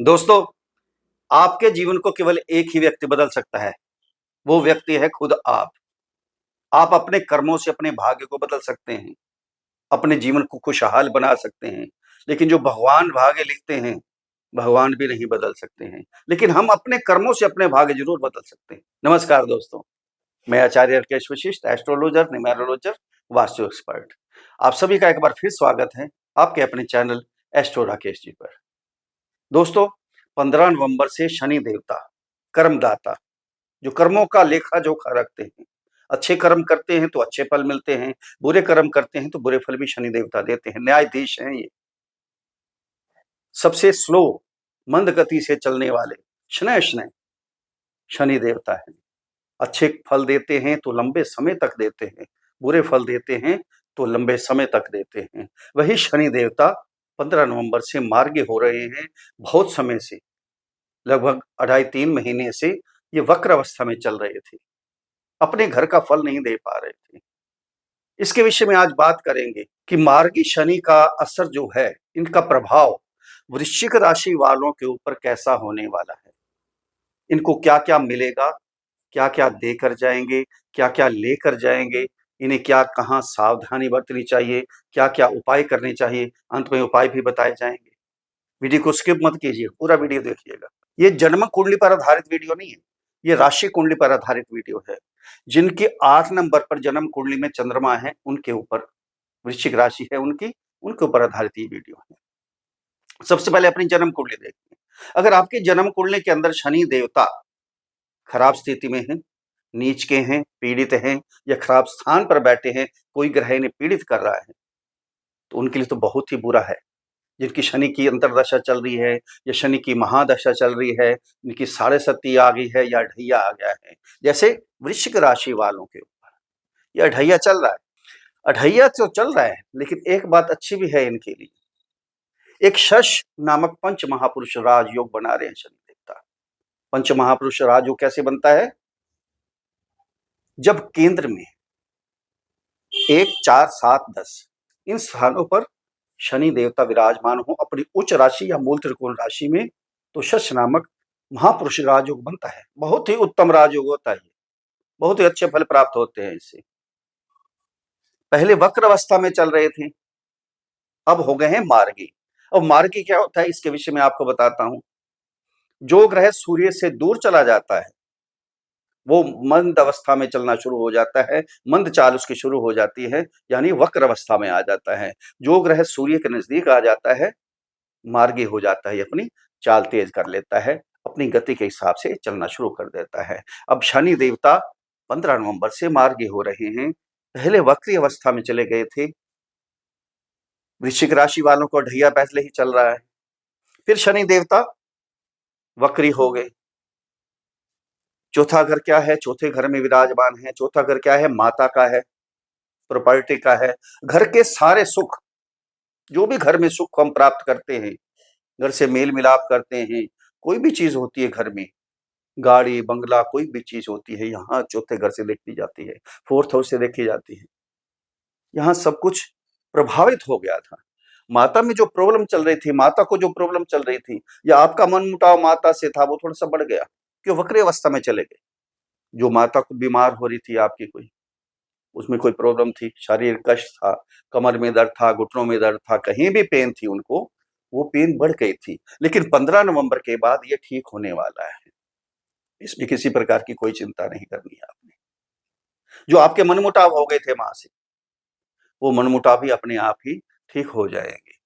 दोस्तों, आपके जीवन को केवल एक ही व्यक्ति बदल सकता है। वो व्यक्ति है खुद आप। आप अपने कर्मों से अपने भाग्य को बदल सकते हैं, अपने जीवन को खुशहाल बना सकते हैं। लेकिन जो भगवान भाग्य लिखते हैं, भगवान भी नहीं बदल सकते हैं। लेकिन हम अपने कर्मों से अपने भाग्य ज़रूर बदल सकते हैं। नमस्कार दोस्तों, मैं आचार्य राकेश वशिष्ठ, एस्ट्रोलॉजर, न्यूमेरोलॉजर, वास्तु एक्सपर्ट। आप सभी का एक बार फिर स्वागत है आपके अपने चैनल एस्ट्रो राकेश जी पर। दोस्तों, 15 नवंबर से शनि देवता, कर्मदाता, जो कर्मों का लेखा-जोखा रखते हैं, अच्छे कर्म करते हैं तो अच्छे फल मिलते हैं, बुरे कर्म करते हैं तो बुरे फल भी शनि देवता देते हैं, न्यायाधीश हैं ये। सबसे स्लो, मंद गति से चलने वाले, शनैः-शनैः शनि देवता हैं। अच्छे फल देते हैं तो लंबे समय तक देते हैं, बुरे फल देते हैं तो लंबे समय तक देते हैं। वही शनि देवता 15 नवंबर से मार्गी हो रहे हैं। बहुत समय से, लगभग 2.5-3 महीने से ये वक्र अवस्था में चल रहे थे। अपने घर का फल नहीं दे पा रहे थे। इसके विषय में आज बात करेंगे कि मार्गी शनि का असर जो है, इनका प्रभाव वृश्चिक राशि वालों के ऊपर कैसा होने वाला है। इनको क्या-क्या मिलेगा, क्या-क्या देकर जाएँगे, क्या-क्या लेकर जाएँगे, इन्हें क्या कहाँ सावधानी बरतनी चाहिए, क्या-क्या उपाय करने चाहिए, अंत में उपाय भी बताए जाएँगे। वीडियो को स्किप मत कीजिए, पूरा वीडियो देखिएगा। ये जन्म कुंडली पर आधारित वीडियो नहीं है, ये राशि कुंडली पर आधारित वीडियो है। जिनके 8 नंबर पर जन्म कुंडली में चंद्रमा है, उनके ऊपर वृश्चिक राशि है उनकी, उनके ऊपर आधारित ये वीडियो है। सबसे पहले अपनी जन्म कुंडली देखते हैं। अगर आपकी जन्म कुंडली के अंदर शनि देवता खराब स्थिति में है, नीच के हैं, पीड़ित हैं या खराब स्थान पर बैठे हैं, कोई ग्रह इन्हें पीड़ित कर रहा है, तो उनके लिए तो बहुत ही बुरा है। जिनकी शनि की अंतर्दशा चल रही है या शनि की महादशा चल रही है, इनकी साढ़े सती आ गई है या ढैया आ गया है। जैसे वृश्चिक राशि वालों के ऊपर ये ढैया चल रहा है। अढैया तो चल रहा है, लेकिन एक बात अच्छी भी है इनके लिए। एक शश नामक पंच महापुरुष राजयोग बना रहे हैं शनि देवता। पंच महापुरुष राजयोग कैसे बनता है? जब केंद्र में 1, 4, 7, 10 इन स्थानों पर शनि देवता विराजमान हो अपनी उच्च राशि या मूल त्रिकोण राशि में, तो शश नामक महापुरुष राजयोग बनता है। बहुत ही उत्तम राजयोग होता है। बहुत ही अच्छे फल प्राप्त होते हैं इससे। पहले वक्र अवस्था में चल रहे थे, अब हो गए हैं मार्गी। अब मार्गी क्या होता है इसके विषय में आपको बताता हूं। जो ग्रह सूर्य से दूर चला जाता है, वो मंद अवस्था में चलना शुरू हो जाता है, मंद चाल उसकी शुरू हो जाती है, यानी वक्र अवस्था में आ जाता है। जो ग्रह सूर्य के नजदीक आ जाता है, मार्गी हो जाता है, अपनी चाल तेज कर लेता है, अपनी गति के हिसाब से चलना शुरू कर देता है। अब शनि देवता 15 नवंबर से मार्गी हो रहे हैं। पहले वक्री अवस्था में चले गए थे। वृश्चिक राशि वालों को ढैया पहले ही चल रहा है। फिर शनि देवता वक्री हो गए। चौथा घर क्या है? चौथे घर में विराजमान है। चौथा घर क्या है? माता का है, प्रॉपर्टी का है। घर के सारे सुख, जो भी घर में सुख हम प्राप्त करते हैं, घर से मेल मिलाप करते हैं, कोई भी चीज होती है घर में, गाड़ी बंगला कोई भी चीज होती है, यहाँ चौथे घर से देखी जाती है, फोर्थ हाउस से देखी जाती है। यहाँ सब कुछ प्रभावित हो गया था। माता में जो प्रॉब्लम चल रही थी, माता को जो प्रॉब्लम चल रही थी, या आपका मन मुटाव माता से था, वो थोड़ा सा बढ़ गया, क्यों? वक्री अवस्था में चले गए। जो माता को बीमार हो रही थी आपकी, कोई उसमें कोई प्रॉब्लम थी, शारीरिक कष्ट था, कमर में दर्द था, घुटनों में दर्द था, कहीं भी पेन थी उनको, वो पेन बढ़ गई थी। लेकिन 15 नवंबर के बाद ये ठीक होने वाला है। इसमें किसी प्रकार की कोई चिंता नहीं करनी है आपने। जो आपके मनमुटाव हो गए थे माँ से, वो मनमुटाव भी अपने आप ही ठीक हो जाएंगे।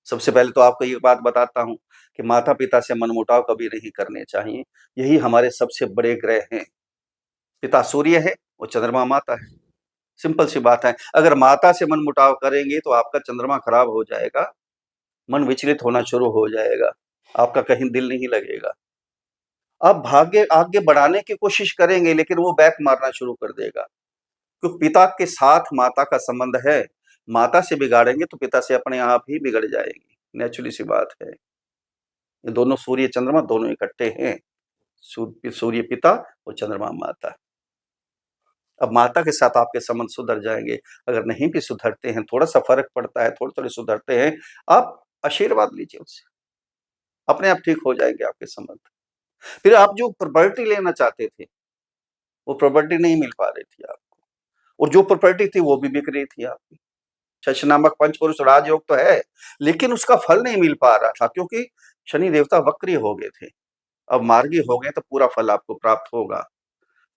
सबसे पहले तो आपको ये बात बताता हूँ कि माता पिता से मनमुटाव कभी नहीं करने चाहिए। यही हमारे सबसे बड़े ग्रह हैं। पिता सूर्य है और चंद्रमा माता है। सिंपल सी बात है। अगर माता से मनमुटाव करेंगे तो आपका चंद्रमा खराब हो जाएगा, मन विचलित होना शुरू हो जाएगा, आपका कहीं दिल नहीं लगेगा। आप भाग्य आगे बढ़ाने की कोशिश करेंगे, लेकिन वो बैक मारना शुरू कर देगा। क्योंकि पिता के साथ माता का संबंध है। माता से बिगाड़ेंगे तो पिता से अपने आप ही बिगड़ जाएंगे। नेचुरली सी बात है। ये दोनों सूर्य चंद्रमा दोनों इकट्ठे हैं। सूर्य पिता और चंद्रमा माता। अब माता के साथ आपके संबंध सुधर जाएंगे। अगर नहीं भी सुधरते हैं, थोड़ा सा फर्क पड़ता है, थोड़े थोड़े सुधरते हैं, आप आशीर्वाद लीजिए उससे। अपने आप ठीक हो जाएंगे आपके संबंध। फिर आप जो प्रॉपर्टी लेना चाहते थे, वो प्रॉपर्टी नहीं मिल पा रही थी आपको, और जो प्रॉपर्टी थी वो भी बिक रही थी आपकी। शश नामक पंचपुरुष राजयोग तो है, लेकिन उसका फल नहीं मिल पा रहा था, क्योंकि शनि देवता वक्री हो गए थे। अब मार्गी हो गए तो पूरा फल आपको प्राप्त होगा।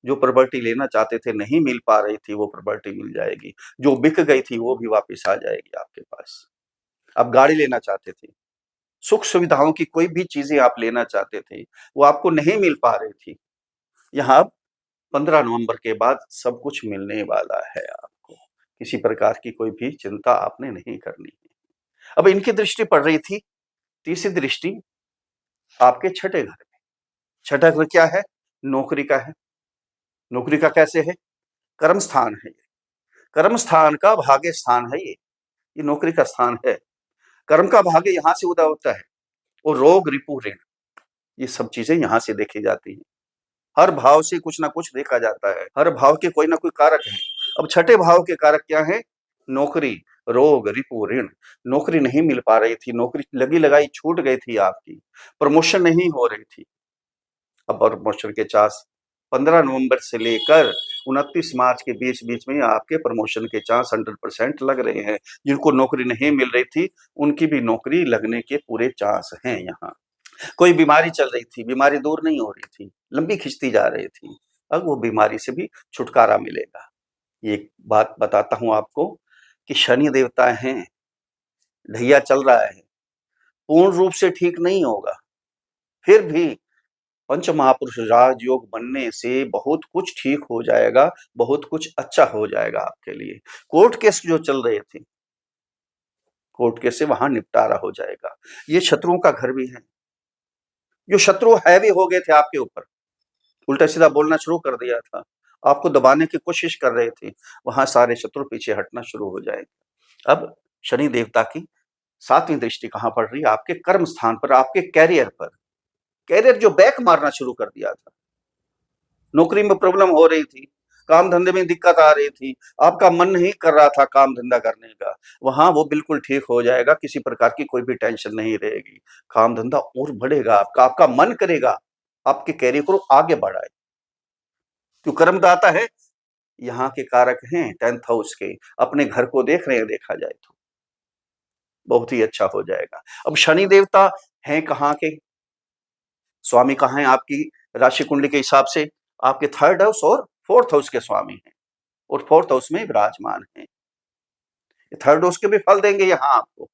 जो प्रॉपर्टी लेना चाहते थे नहीं मिल पा रही थी, वो प्रॉपर्टी मिल जाएगी। जो बिक गई थी वो भी वापस आ जाएगी आपके पास। आप गाड़ी लेना चाहते थे, सुख सुविधाओं की कोई भी चीजें आप लेना चाहते थे, वो आपको नहीं मिल पा रही थी। यहाँ 15 नवंबर के बाद सब कुछ मिलने वाला है आपको। किसी प्रकार की कोई भी चिंता आपने नहीं करनी है। अब इनकी दृष्टि पड़ रही थी, तीसरी दृष्टि आपके छठे घर में। छठा घर क्या है? नौकरी का है। नौकरी का कैसे है? कर्म स्थान है ये। कर्म स्थान का भाग्य स्थान है ये नौकरी का स्थान है। कर्म का भाग्य यहाँ से उदय होता है, और रोग रिपु ऋण, ये सब चीजें यहाँ से देखी जाती हैं। हर भाव से कुछ ना कुछ देखा जाता है, हर भाव के कोई ना कोई कारक है। अब छठे भाव के कारक क्या है? नौकरी, रोग, रिपु, ऋण। नौकरी नहीं मिल पा रही थी, नौकरी लगी लगाई छूट गई थी आपकी, प्रमोशन नहीं हो रही थी। अब प्रमोशन के चांस 15 नवंबर से लेकर 29 मार्च के बीच बीच में आपके प्रमोशन के चांस 100% लग रहे हैं। जिनको नौकरी नहीं मिल रही थी, उनकी भी नौकरी लगने के पूरे चांस हैं यहाँ। कोई बीमारी चल रही थी, बीमारी दूर नहीं हो रही थी, लंबी खिंचती जा रही थी, अब वो बीमारी से भी छुटकारा मिलेगा। ये एक बात बताता हूँ आपको कि शनि देवता हैं, ढैया चल रहा है, पूर्ण रूप से ठीक नहीं होगा, फिर भी पंच महापुरुष राजयोग बनने से बहुत कुछ ठीक हो जाएगा, बहुत कुछ अच्छा हो जाएगा आपके लिए। कोर्ट केस जो चल रहे थे, कोर्ट केस से वहां निपटारा हो जाएगा। ये शत्रुओं का घर भी है। जो शत्रु हैवी हो गए थे आपके ऊपर, उल्टा सीधा बोलना शुरू कर दिया था, आपको दबाने की कोशिश कर रहे थे, वहां सारे शत्रु पीछे हटना शुरू हो जाएंगे। अब शनि देवता की 7वीं दृष्टि कहां पड़ रही है? आपके कर्म स्थान पर, आपके कैरियर पर। कैरियर जो बैक मारना शुरू कर दिया था, नौकरी में प्रॉब्लम हो रही थी, काम धंधे में दिक्कत आ रही थी, आपका मन नहीं कर रहा था काम धंधा करने का, वहां वो बिल्कुल ठीक हो जाएगा। किसी प्रकार की कोई भी टेंशन नहीं रहेगी, काम धंधा और बढ़ेगा आपका, आपका मन करेगा आपके कैरियर को आगे बढ़ाए। क्यों? कर्मदाता है, यहाँ के कारक हैं 10th हाउस के, अपने घर को देख रहे हैं, देखा जाए तो बहुत ही अच्छा हो जाएगा। अब शनि देवता हैं कहाँ के? स्वामी कहाँ है आपकी राशि कुंडली के हिसाब से? आपके 3rd हाउस और 4th हाउस के स्वामी हैं, और 4th हाउस में विराजमान है। 3rd हाउस के भी फल देंगे यहाँ आपको।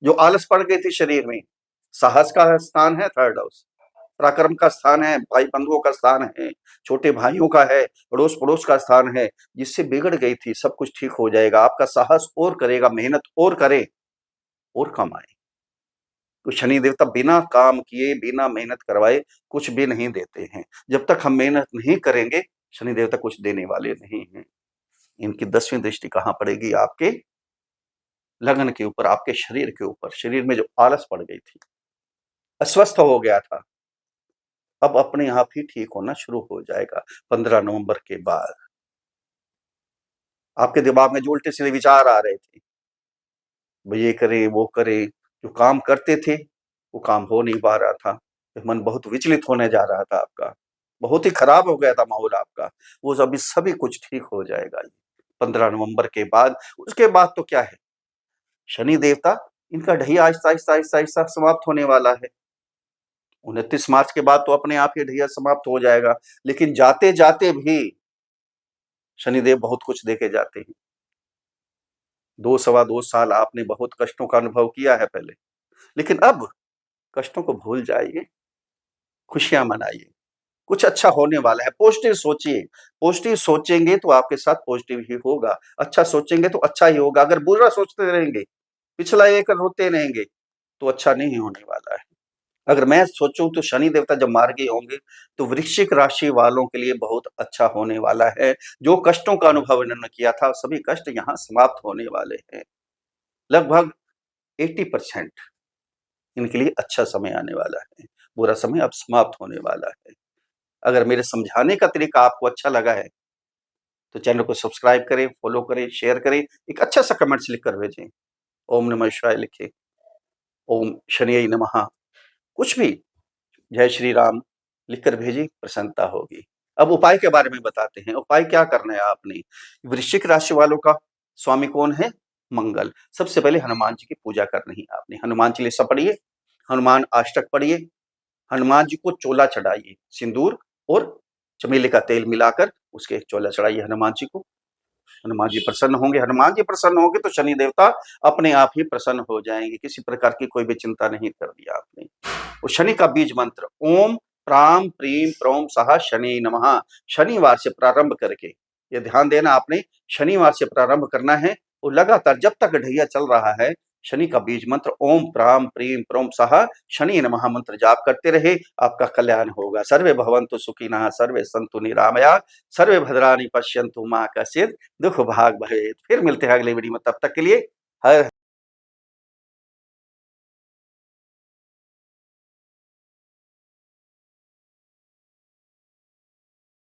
जो आलस पड़ गई थी शरीर में, साहस का स्थान है 3rd हाउस, पराक्रम का स्थान है, भाई बंधुओं का स्थान है, छोटे भाइयों का है, अड़ोस पड़ोस का स्थान है। जिससे बिगड़ गई थी सब कुछ ठीक हो जाएगा। आपका साहस और करेगा, मेहनत और करे और कमाए। तो शनि देवता बिना काम किए, बिना मेहनत करवाए कुछ भी नहीं देते हैं। जब तक हम मेहनत नहीं करेंगे, शनि देवता कुछ देने वाले नहीं हैं। इनकी 10वीं दृष्टि कहाँ पड़ेगी? आपके लगन के ऊपर, आपके शरीर के ऊपर। शरीर में जो आलस पड़ गई थी, अस्वस्थ हो गया था, अब अपने आप ही ठीक होना शुरू हो जाएगा 15 नवंबर के बाद। आपके दिमाग में जो उल्टे सीधे विचार आ रहे थे, ये करें वो करें, जो काम करते थे वो काम हो नहीं पा रहा था, मन बहुत विचलित होने जा रहा था आपका, बहुत ही खराब हो गया था माहौल आपका, वो अभी सभी कुछ ठीक हो जाएगा 15 नवंबर के बाद। उसके बाद तो क्या है, शनि देवता इनका ढैया आहिस्ता आहिस्ता आहिस्ता आहिस्ता समाप्त होने वाला है। 29 मार्च के बाद तो अपने आप ही ढैया समाप्त हो जाएगा, लेकिन जाते जाते भी शनिदेव बहुत कुछ देके जाते हैं। 2 सवा 2 साल आपने बहुत कष्टों का अनुभव किया है पहले, लेकिन अब कष्टों को भूल जाइए, खुशियां मनाइए, कुछ अच्छा होने वाला है। पॉजिटिव सोचिए, पॉजिटिव सोचेंगे तो आपके साथ पॉजिटिव ही होगा, अच्छा सोचेंगे तो अच्छा ही होगा। अगर बुरा सोचते रहेंगे, पिछला एक रोते रहेंगे, तो अच्छा नहीं होने वाला है। अगर मैं सोचूं तो शनि देवता जब मार्गी होंगे, तो वृश्चिक राशि वालों के लिए बहुत अच्छा होने वाला है। जो कष्टों का अनुभव इन्होंने किया था, सभी कष्ट यहाँ समाप्त होने वाले हैं। लगभग 80% इनके लिए अच्छा समय आने वाला है, बुरा समय अब समाप्त होने वाला है। अगर मेरे समझाने का तरीका आपको अच्छा लगा है, तो चैनल को सब्सक्राइब करें, फॉलो करें, शेयर करें, एक अच्छा सा कमेंट्स लिख कर भेजें। ओम नमः शिवाय लिखें। ओम शनियै नमः, कुछ भी जय श्री राम लिखकर भेजिए, प्रसन्नता होगी। अब उपाय के बारे में बताते हैं। उपाय क्या करना है आपने? वृश्चिक राशि वालों का स्वामी कौन है? मंगल। सबसे पहले हनुमान जी की पूजा करनी है आपने। हनुमान चालीसा पढ़िए, हनुमान अष्टक पढ़िए, हनुमान जी को चोला चढ़ाइए, सिंदूर और चमेली का तेल मिलाकर उसके एक चोला चढ़ाइए हनुमान जी को। हनुमान जी प्रसन्न होंगे। हनुमान जी प्रसन्न होंगे तो शनि देवता अपने आप ही प्रसन्न हो जाएंगे। किसी प्रकार की कोई भी चिंता नहीं करनी आपने। और शनि का बीज मंत्र ओम प्राम प्रीम प्रोम सहा शनि नमः, शनिवार से प्रारंभ करके, ये ध्यान देना आपने, शनिवार से प्रारंभ करना है और लगातार जब तक ढैया चल रहा है शनि का बीज मंत्र ओम प्राम प्रीम प्रोम सहा शनि नमः मंत्र जाप करते रहे, आपका कल्याण होगा। सर्वे भवन्तु सुखिनः, सर्वे सन्तु निरामया, सर्वे भद्राणि पश्यन्तु मा कश्चित् दुख भाग भवेत्। फिर मिलते हैं अगले वीडियो में, तब तक के लिए हर